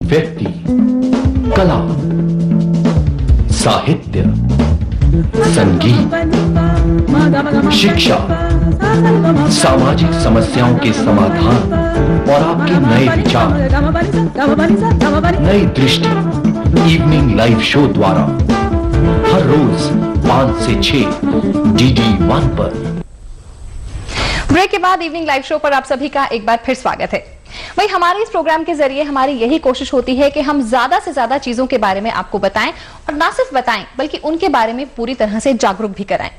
व्यक्ति, कला, साहित्य, संगीत, शिक्षा, सामाजिक समस्याओं के समाधान और आपके नए विचार, नई दृष्टि इवनिंग लाइव शो द्वारा हर रोज 5 से 6 DD1 पर। ब्रेक के बाद इवनिंग लाइव शो पर आप सभी का एक बार फिर स्वागत है। वही हमारे इस प्रोग्राम के जरिए हमारी यही कोशिश होती है कि हम ज्यादा से ज्यादा चीजों के बारे में आपको बताएं और ना सिर्फ बताएं बल्कि उनके बारे में पूरी तरह से जागरूक भी कराएं।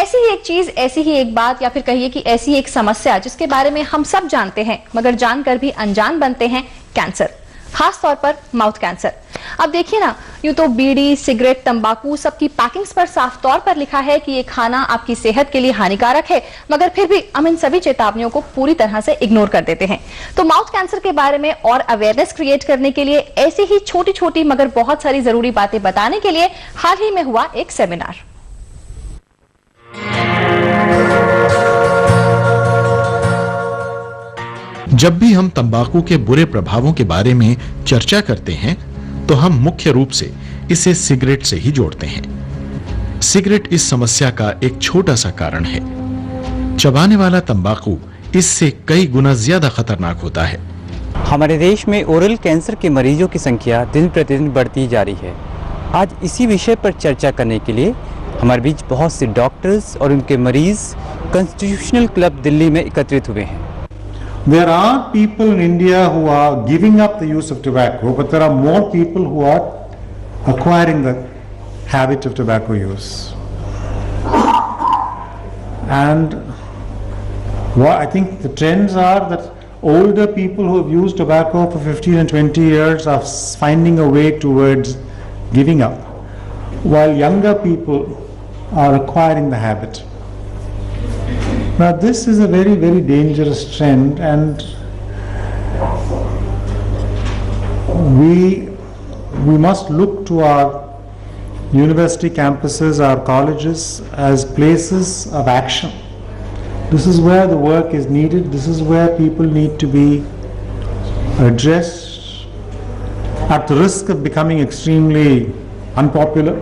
ऐसी ही एक चीज, ऐसी ही एक बात या फिर कहिए कि ऐसी एक समस्या जिसके बारे में हम सब जानते हैं मगर जानकर भी अनजान बनते हैं, कैंसर, खास तौर पर माउथ कैंसर। अब देखिए ना, यूं तो बीड़ी, सिगरेट, तंबाकू सबकी पैकिंग्स पर साफ तौर पर लिखा है कि ये खाना आपकी सेहत के लिए हानिकारक है, मगर फिर भी हम इन सभी चेतावनियों को पूरी तरह से इग्नोर कर देते हैं। तो माउथ कैंसर के बारे में और अवेयरनेस क्रिएट करने के लिए ऐसी ही छोटी छोटी मगर बहुत सारी जरूरी बातें बताने के लिए हाल ही में हुआ एक सेमिनार। जब भी हम तंबाकू के बुरे प्रभावों के बारे में चर्चा करते हैं तो हम मुख्य रूप से इसे सिगरेट से ही जोड़ते हैं। सिगरेट इस समस्या का एक छोटा सा कारण है। चबाने वाला तंबाकू इससे कई गुना ज्यादा खतरनाक होता है। हमारे देश में ओरल कैंसर के मरीजों की संख्या दिन प्रतिदिन बढ़ती जा रही है। आज इसी विषय पर चर्चा करने के लिए हमारे बीच बहुत से डॉक्टर्स और उनके मरीज कॉन्स्टिट्यूशनल क्लब दिल्ली में एकत्रित हुए हैं। There are people in India who are giving up the use of tobacco, but there are more people who are acquiring the habit of tobacco use. And I think the trends are that older people who have used tobacco for 15 and 20 years are finding a way towards giving up, while younger people are acquiring the habit. Now this is a very, very dangerous trend, and we must look to our university campuses, our colleges as places of action. This is where the work is needed. This is where people need to be addressed at the risk of becoming extremely unpopular.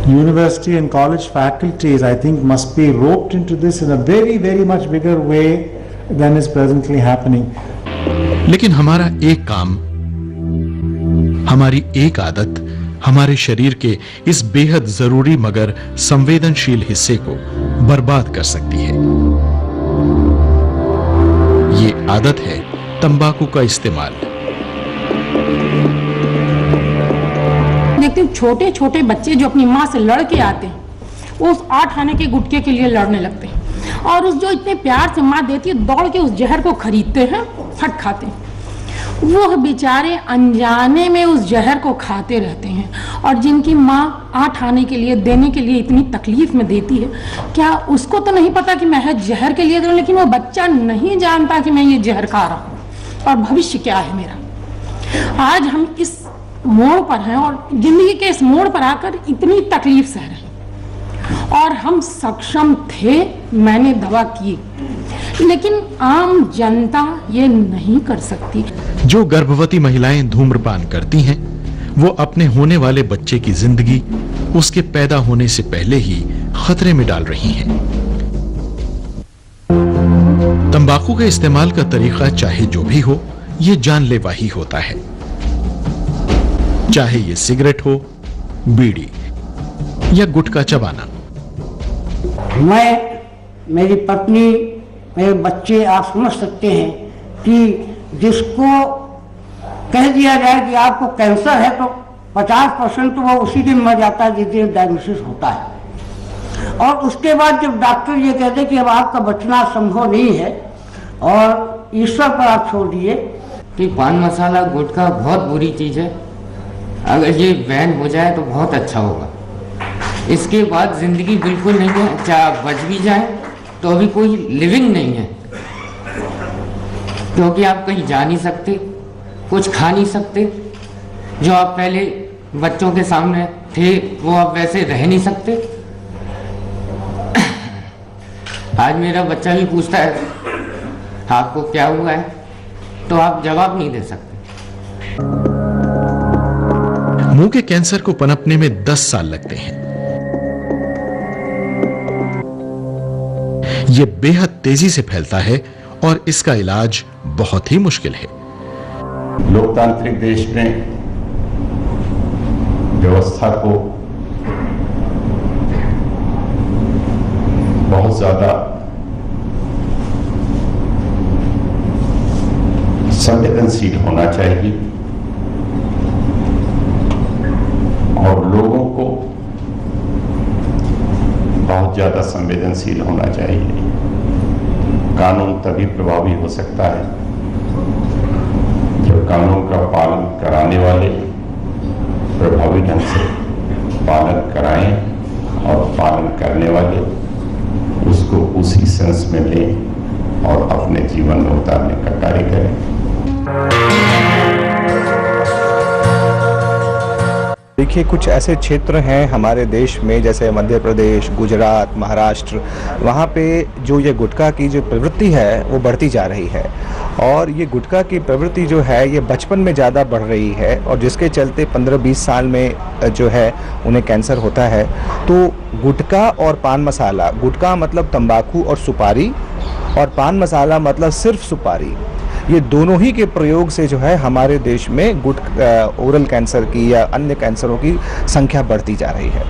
University and college faculties, I think, must be roped into this in a very, very much bigger way than is presently happening. लेकिन हमारा एक काम, हमारी एक आदत हमारे शरीर के इस बेहद जरूरी मगर संवेदनशील हिस्से को बर्बाद कर सकती है। ये आदत है तंबाकू का इस्तेमाल। देखते हैं छोटे छोटे बच्चे जो अपनी माँ से लड़ के आते हैं, वो उस 8 आने के गुटके के लिए लड़ने लगते हैं और उस जो इतने प्यार से माँ देती है दौड़ के उस जहर को खरीदते हैं, फट खाते हैं। वो बेचारे अनजाने में उस जहर को खाते रहते हैं, और जिनकी माँ 8 आने के लिए देने के लिए इतनी तकलीफ में देती है, क्या उसको तो नहीं पता कि मैं जहर के लिए दे रहा हूं, लेकिन वो बच्चा नहीं जानता कि मैं ये जहर खा रहा हूँ और भविष्य क्या है मेरा। आज हम इस मोड़ पर हैं और जिंदगी के इस मोड़ पर आकर इतनी तकलीफ सह रहे हैं, और हम सक्षम थे, मैंने दवा की, लेकिन आम जनता ये नहीं कर सकती। जो गर्भवती महिलाएं धूम्रपान करती हैं, वो अपने होने वाले बच्चे की जिंदगी उसके पैदा होने से पहले ही खतरे में डाल रही हैं। तंबाकू के इस्तेमाल का तरीका चाहे जो भी हो, ये जानलेवा ही होता है। चाहे ये सिगरेट हो, बीड़ी या गुटखा चबाना। मैं, मेरी पत्नी, मेरे बच्चे, आप समझ सकते हैं कि जिसको कह दिया जाए कि आपको कैंसर है तो 50% तो वो उसी दिन मर जाता है जिस दिन डायग्नोसिस होता है, और उसके बाद जब डॉक्टर ये कहते हैं कि अब आपका बचना संभव नहीं है और ईश्वर पर आप छोड़ दिए। कि पान मसाला गुटखा बहुत बुरी चीज़ है, अगर ये बैन हो जाए तो बहुत अच्छा होगा। इसके बाद ज़िंदगी बिल्कुल नहीं है, चाहे आप बच भी जाएं तो अभी कोई लिविंग नहीं है, क्योंकि आप कहीं जा नहीं सकते, कुछ खा नहीं सकते। जो आप पहले बच्चों के सामने थे वो आप वैसे रह नहीं सकते। आज मेरा बच्चा भी पूछता है आपको क्या हुआ है, तो आप जवाब नहीं दे सकते। मुंह के कैंसर को पनपने में 10 साल लगते हैं। यह बेहद तेजी से फैलता है और इसका इलाज बहुत ही मुश्किल है। लोकतांत्रिक देश में व्यवस्था को बहुत ज्यादा संवेदनशील होना चाहिए और लोगों को बहुत ज्यादा संवेदनशील होना चाहिए। कानून तभी प्रभावी हो सकता है जब कानून का पालन कराने वाले प्रभावी ढंग से पालन कराएं और पालन करने वाले उसको उसी सेंस में लें और अपने जीवन में उतारने का कार्य करें। देखिए, कुछ ऐसे क्षेत्र हैं हमारे देश में जैसे मध्य प्रदेश, गुजरात, महाराष्ट्र, वहाँ पे जो ये गुटखा की जो प्रवृत्ति है वो बढ़ती जा रही है और ये गुटखा की प्रवृत्ति जो है ये बचपन में ज़्यादा बढ़ रही है और जिसके चलते 15-20 साल में जो है उन्हें कैंसर होता है। तो गुटखा और पान मसाला, गुटखा मतलब तंबाकू और सुपारी और पान मसाला मतलब सिर्फ सुपारी, ये दोनों ही के प्रयोग से जो है हमारे देश में ओरल कैंसर की या अन्य कैंसरों की संख्या बढ़ती जा रही है।